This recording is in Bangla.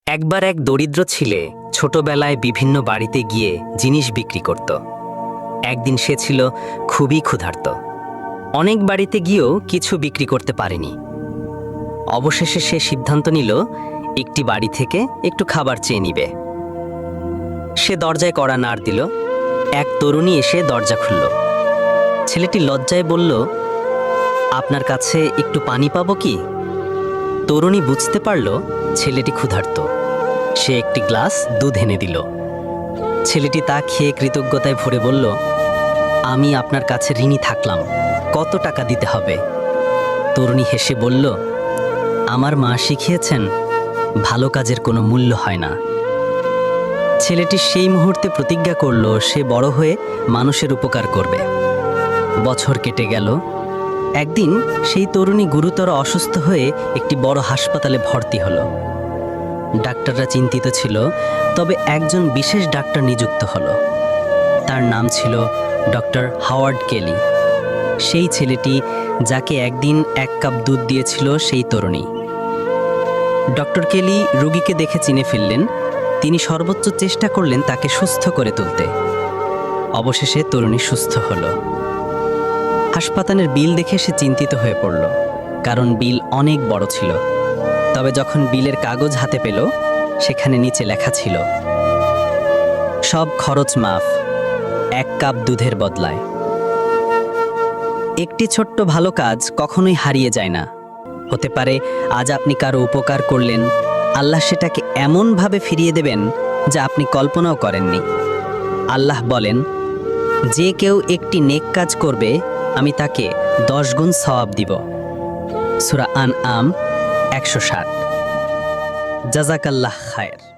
একবার এক দরিদ্র ছেলে ছোটবেলায় বিভিন্ন বাড়িতে গিয়ে জিনিস বিক্রি করত। একদিন সে ছিল খুবই ক্ষুধার্ত। অনেক বাড়িতে গিয়েও কিছু বিক্রি করতে পারেনি। অবশেষে সে সিদ্ধান্ত নিল একটি বাড়ি থেকে একটু খাবার চেয়ে নিবে। সে দরজায় কড়া নাড় দিল। এক তরুণী এসে দরজা খুলল। ছেলেটি লজ্জায় বলল, আপনার কাছে একটু পানি পাবো কি? তরুণী বুঝতে পারল ছেলেটি ক্ষুধার্ত। সে একটি গ্লাস দুধ এনে দিল। ছেলেটি তা খেয়ে কৃতজ্ঞতায় ভরে বলল, আমি আপনার কাছে ঋণী থাকলাম, কত টাকা দিতে হবে? তরুণী হেসে বলল, আমার মা শিখিয়েছেন ভালো কাজের কোনো মূল্য হয় না। ছেলেটি সেই মুহূর্তে প্রতিজ্ঞা করল সে বড় হয়ে মানুষের উপকার করবে। বছর কেটে গেল। একদিন সেই তরুণী গুরুতর অসুস্থ হয়ে একটি বড় হাসপাতালে ভর্তি হলো। ডাক্তাররা চিন্তিত ছিল, তবে একজন বিশেষ ডাক্তার নিযুক্ত হলো। তার নাম ছিল ডক্টর হাওয়ার্ড কেলি। সেই ছেলেটি যাকে একদিন এক কাপ দুধ দিয়েছিল সেই তরুণী। ডক্টর কেলি রোগীকে দেখে চিনে ফেললেন। তিনি সর্বোচ্চ চেষ্টা করলেন তাকে সুস্থ করে তুলতে। অবশেষে তরুণী সুস্থ হলো। হাসপাতালের বিল দেখে সে চিন্তিত হয়ে পড়ল, কারণ বিল অনেক বড় ছিল। তবে যখন বিলের কাগজ হাতে পেল, সেখানে নিচে লেখা ছিল, সব খরচ মাফ, এক কাপ দুধের বদলায়। একটি ছোট্ট ভালো কাজ কখনোই হারিয়ে যায় না। হতে পারে আজ আপনি কারো উপকার করলেন, আল্লাহ সেটাকে এমনভাবে ফিরিয়ে দেবেন যা আপনি কল্পনাও করেননি। আল্লাহ বলেন, যে কেউ একটি নেক কাজ করবে আমি তাকে 10 গুণ সওয়াব দিব। সূরা আনআম 160। জাযাকাল্লাহ খায়ের।